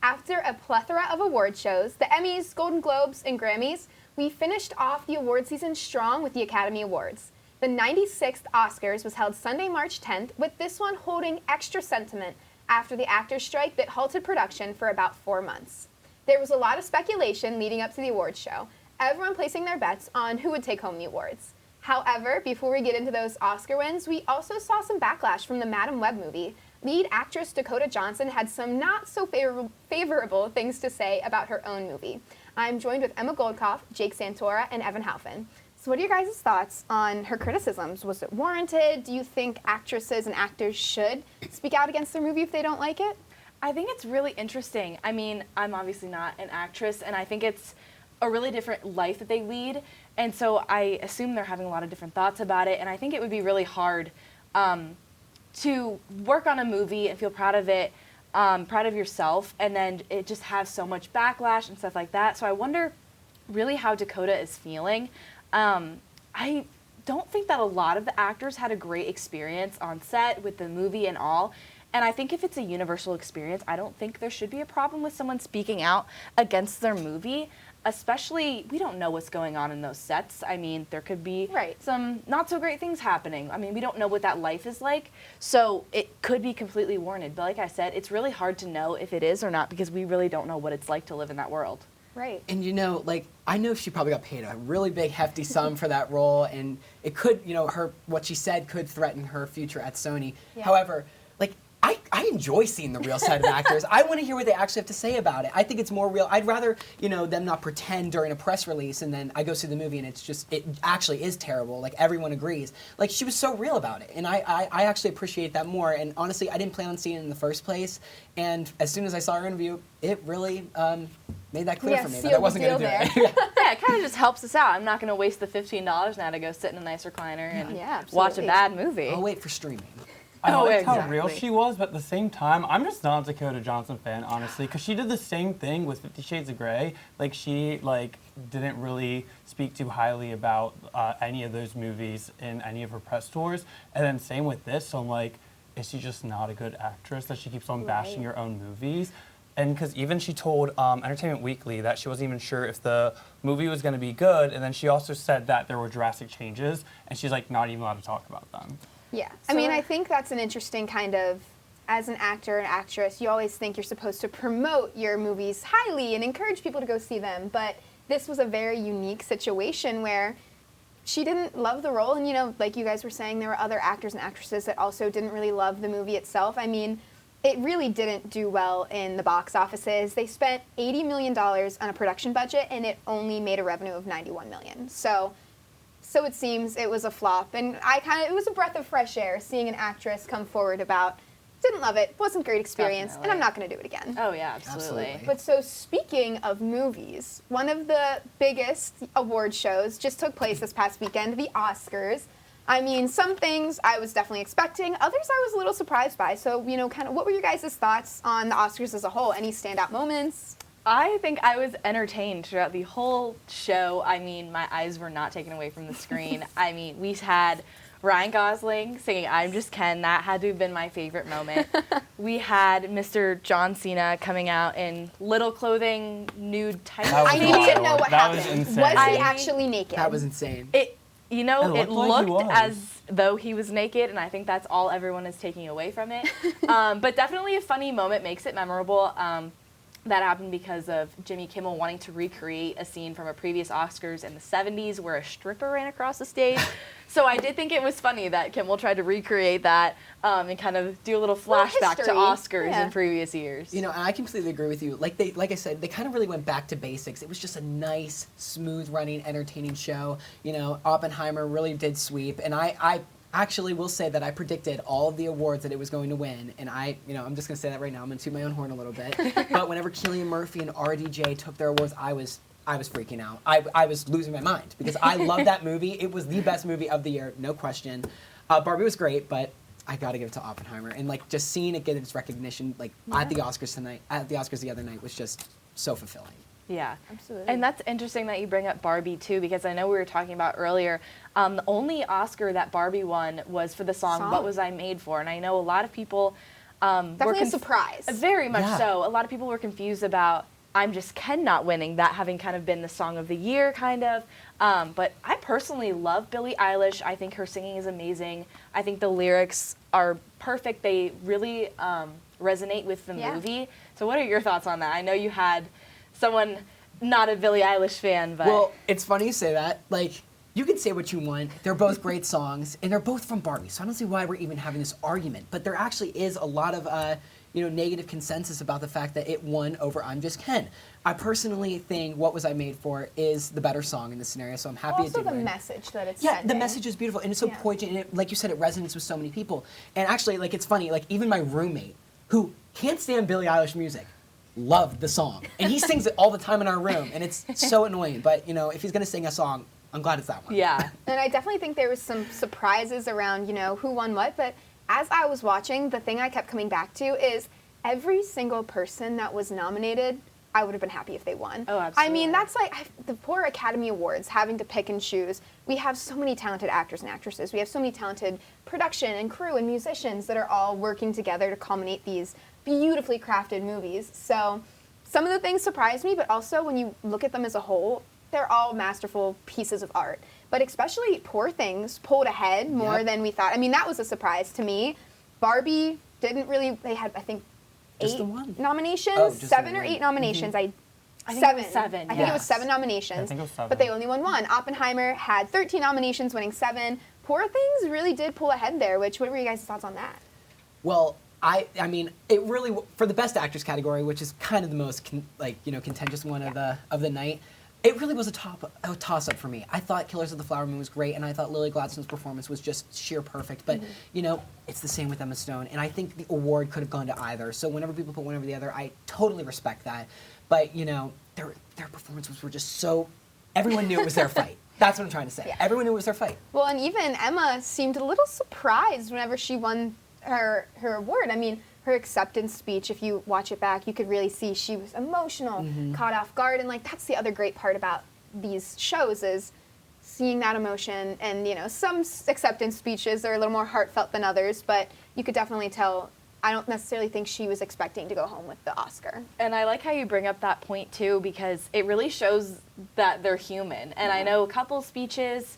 After a plethora of award shows, the Emmys, Golden Globes, and Grammys, we finished off the award season strong with the Academy Awards. The 96th Oscars was held Sunday, March 10th, with this one holding extra sentiment after the actors' strike that halted production for about 4 months. There was a lot of speculation leading up to the awards show, everyone placing their bets on who would take home the awards. However, before we get into those Oscar wins, we also saw some backlash from the Madam Web movie. Lead actress Dakota Johnson had some not so favorable things to say about her own movie. I'm joined with Emma Goldkoff, Jake Santora, and Evan Halfin. So what are your guys' thoughts on her criticisms? Was it warranted? Do you think actresses and actors should speak out against their movie if they don't like it? I think it's really interesting. I mean, I'm obviously not an actress, and I think it's a really different life that they lead, and so I assume they're having a lot of different thoughts about it, and I think it would be really hard to work on a movie and feel proud of it, proud of yourself, and then it just have so much backlash and stuff like that. So I wonder really how Dakota is feeling. I don't think that a lot of the actors had a great experience on set with the movie and all. And I think if it's a universal experience, I don't think there should be a problem with someone speaking out against their movie. Especially, we don't know what's going on in those sets. I mean, there could be some not so great things happening. I mean, we don't know what that life is like. So it could be completely warranted. But like I said, it's really hard to know if it is or not because we really don't know what it's like to live in that world. Right. And I know she probably got paid a really big hefty sum for that role, and it could, what she said could threaten her future at Sony. Yeah. However, I enjoy seeing the real side of actors. I want to hear what they actually have to say about it. I think it's more real. I'd rather, them not pretend during a press release and then I go see the movie and it actually is terrible. Like, everyone agrees. Like, she was so real about it. And I actually appreciate that more. And honestly, I didn't plan on seeing it in the first place. And as soon as I saw her interview, it really made that clear for me that I wasn't going to do it. Yeah, it kind of just helps us out. I'm not going to waste the $15 now to go sit in a nice recliner and watch a bad movie. I'll wait for streaming. I liked how real she was, but at the same time, I'm just not a Dakota Johnson fan, honestly, because she did the same thing with 50 Shades of Grey. Like, she, didn't really speak too highly about any of those movies in any of her press tours. And then same with this, so I'm like, is she just not a good actress that she keeps on bashing her own movies? And because even she told Entertainment Weekly that she wasn't even sure if the movie was going to be good, and then she also said that there were drastic changes, and she's, not even allowed to talk about them. Yeah. So, I think that's an interesting kind of, as an actor and actress, you always think you're supposed to promote your movies highly and encourage people to go see them. But this was a very unique situation where she didn't love the role. And, like you guys were saying, there were other actors and actresses that also didn't really love the movie itself. I mean, it really didn't do well in the box offices. They spent $80 million on a production budget, and it only made a revenue of $91 million. So it seems it was a flop, and it was a breath of fresh air seeing an actress come forward about, didn't love it, wasn't a great experience, and I'm not going to do it again. Oh yeah, absolutely. But so speaking of movies, one of the biggest award shows just took place this past weekend, the Oscars. I mean, some things I was definitely expecting, others I was a little surprised by. So, what were your guys' thoughts on the Oscars as a whole? Any standout moments? I think I was entertained throughout the whole show. I mean, my eyes were not taken away from the screen. I mean, we had Ryan Gosling singing I'm Just Ken. That had to have been my favorite moment. We had Mr. John Cena coming out in little clothing, nude tights. I need to know what happened. Was insane. Was he actually naked? That was insane. It looked like as though he was naked, and I think that's all everyone is taking away from it. But definitely a funny moment, makes it memorable. That happened because of Jimmy Kimmel wanting to recreate a scene from a previous Oscars in the 70s where a stripper ran across the stage. So I did think it was funny that Kimmel tried to recreate that and kind of do a little flashback to Oscars in previous years. And I completely agree with you. Like I said, they kind of really went back to basics. It was just a nice, smooth-running, entertaining show. Oppenheimer really did sweep, and I actually will say that I predicted all of the awards that it was going to win, and I'm just going to say that right now. I'm going to toot my own horn a little bit. But whenever Cillian Murphy and RDJ took their awards, I was freaking out. I was losing my mind because I love that movie. It was the best movie of the year, no question. Barbie was great, but I got to give it to Oppenheimer. And just seeing it get its recognition at the Oscars the other night was just so fulfilling. Yeah, absolutely. And that's interesting that you bring up Barbie too, because I know we were talking about earlier, the only Oscar that Barbie won was for the song What Was I Made For? And I know a lot of people Definitely a surprise. Very much Yeah. so. A lot of people were confused about I'm Just Ken not winning, that having kind of been the song of the year, kind of. But I personally love Billie Eilish. I think her singing is amazing. I think the lyrics are perfect. They really resonate with the movie. So what are your thoughts on that? I know you had someone not a Billie Eilish fan, but... Well, it's funny you say that. Like, you can say what you want. They're both great songs, and they're both from Barbie. So I don't see why we're even having this argument. But there actually is a lot of, negative consensus about the fact that it won over I'm Just Ken. I personally think What Was I Made For is the better song in this scenario, so I'm happy Also it did the win. message that it's Yeah, sending. the message is beautiful, and it's so poignant, and like you said, it resonates with so many people. And actually, like, it's funny, like, even my roommate, who can't stand Billie Eilish music, loved the song. And he sings it all the time in our room, and it's so annoying. But, if he's going to sing a song, I'm glad it's that one. Yeah. And I definitely think there was some surprises around, who won what. But as I was watching, the thing I kept coming back to is every single person that was nominated, I would have been happy if they won. Oh, absolutely. I mean, that's like the poor Academy Awards having to pick and choose. We have so many talented actors and actresses. We have so many talented production and crew and musicians that are all working together to culminate these beautifully crafted movies. So some of the things surprised me, but also when you look at them as a whole, they're all masterful pieces of art. But especially Poor Things pulled ahead more than we thought. I mean, that was a surprise to me. Barbie didn't really, they had, I think, Just 8 the one. nominations, Oh, just the 7 or one. 8 nominations. I think it Seven. was 7. I think it was Yes. 7 nominations. I think it was 7. But they only won 1. Oppenheimer had 13 nominations, winning 7. Poor Things really did pull ahead there, what were you guys' thoughts on that? Well, I mean, it really, for the Best Actress category, which is kind of the most, contentious one of the night, it really was a toss-up for me. I thought Killers of the Flower Moon was great, and I thought Lily Gladstone's performance was just sheer perfect. But, it's the same with Emma Stone, and I think the award could have gone to either. So whenever people put one over the other, I totally respect that. But, their performances were just so, everyone knew it was their fight. That's what I'm trying to say. Yeah. Everyone knew it was their fight. Well, and even Emma seemed a little surprised whenever she won her award. I mean, her acceptance speech, if you watch it back, you could really see she was emotional, caught off guard, and that's the other great part about these shows is seeing that emotion. And some acceptance speeches are a little more heartfelt than others, but you could definitely tell. I don't necessarily think she was expecting to go home with the Oscar. And I like how you bring up that point too, because it really shows that they're human. And I know a couple speeches,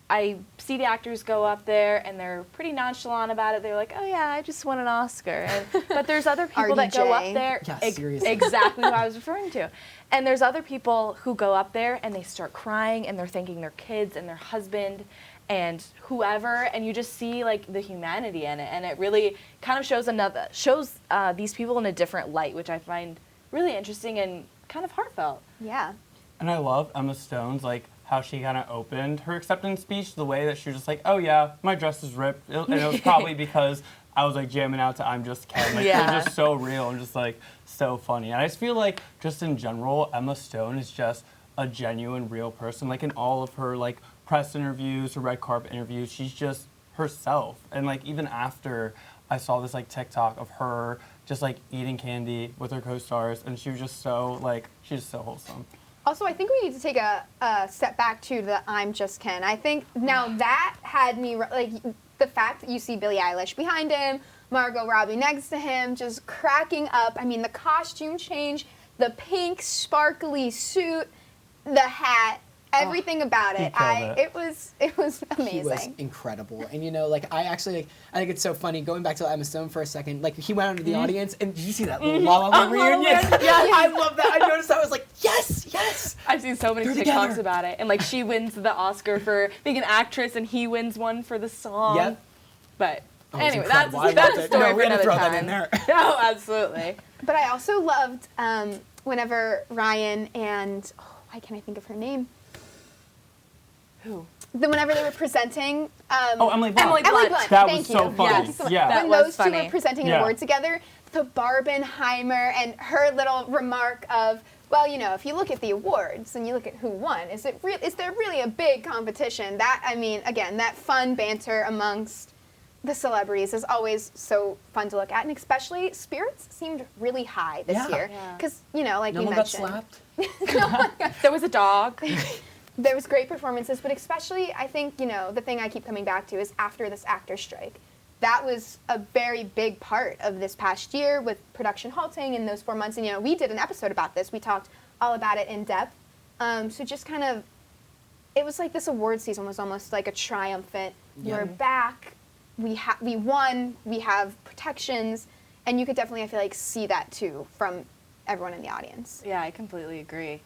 I see the actors go up there and they're pretty nonchalant about it. They're like, "Oh yeah, I just won an Oscar." But there's other people that go up there. Yeah, seriously. Exactly what I was referring to. And there's other people who go up there and they start crying and they're thanking their kids and their husband and whoever, and you just see the humanity in it, and it really kind of shows these people in a different light, which I find really interesting and kind of heartfelt. Yeah. And I love Emma Stone's, how she kind of opened her acceptance speech, the way that she was just like, "Oh yeah, my dress is ripped," and it was probably because I was jamming out to I'm Just Ken. It was just so real and just so funny. And I just feel like just in general, Emma Stone is just a genuine, real person. In all of her press interviews, her red carpet interviews, she's just herself. And even after I saw this TikTok of her just eating candy with her co-stars, and she was just so she's just so wholesome. Also, I think we need to take a step back to the I'm Just Ken. I think now that had me, the fact that you see Billie Eilish behind him, Margot Robbie next to him, just cracking up. I mean, the costume change, the pink sparkly suit, the hat, everything about it. It was amazing. He was incredible. And I think it's so funny, going back to Emma Stone for a second, he went out into the audience, and did you see that La La Land reunion? Yeah, I love that. I noticed that. I was like, yes! I've seen so many They're TikToks together. about it. And she wins the Oscar for being an actress and he wins one for the song. Yep. But Oh, it was anyway, incredible. I that's loved a it. story No, for we had to another throw time. that in there. No, absolutely. But I also loved whenever Ryan and, why can't I think of her name? Who? Whenever they were presenting. Emily Blunt. Emily Emily Blunt. Blunt. That Thank was you. so funny. Thank you so much. Yeah. That When was those two funny. were presenting an Yeah. award together, the Barbenheimer and her little remark of, well, if you look at the awards and you look at who won, is there really a big competition? That, I mean, again, that fun banter amongst the celebrities is always so fun to look at, and especially spirits seemed really high this year Yeah. because No you one got mentioned, slapped? There was a dog. there was great performances, but especially I think the thing I keep coming back to is after this actor strike, that was a very big part of this past year with production halting in those 4 months. And, we did an episode about this. We talked all about it in depth. So just kind of, it was like this award season was almost like a triumphant. We're back. We won. We have protections. And you could definitely, I feel like, see that, too, from everyone in the audience. Yeah, I completely agree.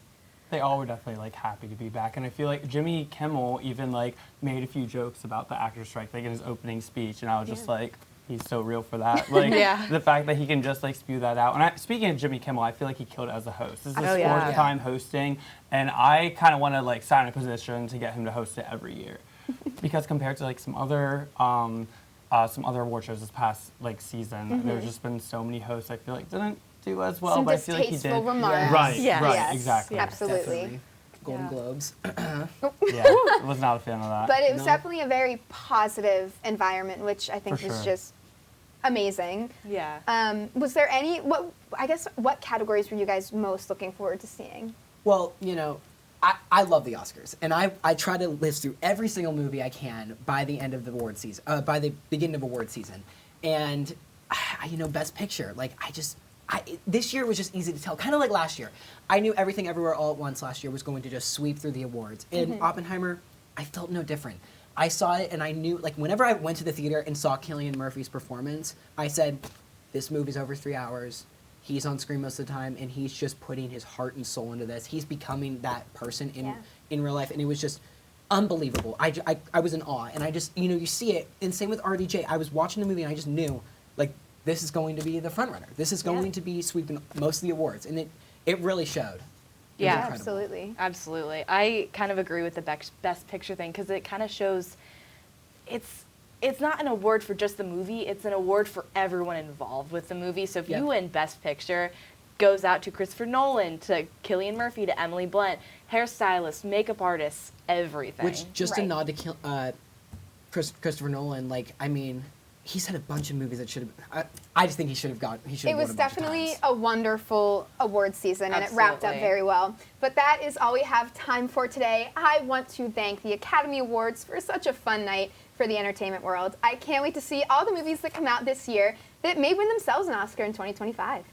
They all were definitely like happy to be back, and I feel like Jimmy Kimmel even like made a few jokes about the actor strike, like in his opening speech, and I was just like, he's so real for that. Like the fact that he can just like spew that out. And speaking of Jimmy Kimmel, I feel like he killed it as a host. This is his fourth time hosting, and I kind of want to like sign a position to get him to host it every year, because compared to like some other award shows this past like season, there's just been so many hosts I feel like didn't do as well, Some but I feel like he did. distasteful remarks. Right, Yes. exactly. Absolutely. Definitely. Golden Globes. Was not a fan of that. But it was definitely a very positive environment, which I think was just amazing. Yeah. Was there what categories were you guys most looking forward to seeing? Well, I love the Oscars, and I try to list through every single movie I can by the end of the award season, by the beginning of award season, and Best Picture. Like this year was just easy to tell, kind of like last year. I knew Everything Everywhere All at Once last year was going to just sweep through the awards, and Oppenheimer, I felt no different. I saw it, and I knew, like, whenever I went to the theater and saw Cillian Murphy's performance, I said, this movie's over 3 hours. He's on screen most of the time, and he's just putting his heart and soul into this. He's becoming that person in real life, and it was just unbelievable. I was in awe, and I just, you see it, and same with RDJ. I was watching the movie, and I just knew, like, this is going to be the front runner. This is going to be sweeping most of the awards, and it really showed. Yeah, absolutely. Absolutely. I kind of agree with the Best Picture thing, because it kind of shows it's not an award for just the movie, it's an award for everyone involved with the movie. So if you win Best Picture, goes out to Christopher Nolan, to Cillian Murphy, to Emily Blunt, hairstylists, makeup artists, everything. Which, just a nod to Christopher Nolan, like, I mean, he's had a bunch of movies that should have. I just think he should have got. He should have. It was definitely a wonderful award season, and it wrapped up very well. But that is all we have time for today. I want to thank the Academy Awards for such a fun night for the entertainment world. I can't wait to see all the movies that come out this year that may win themselves an Oscar in 2025.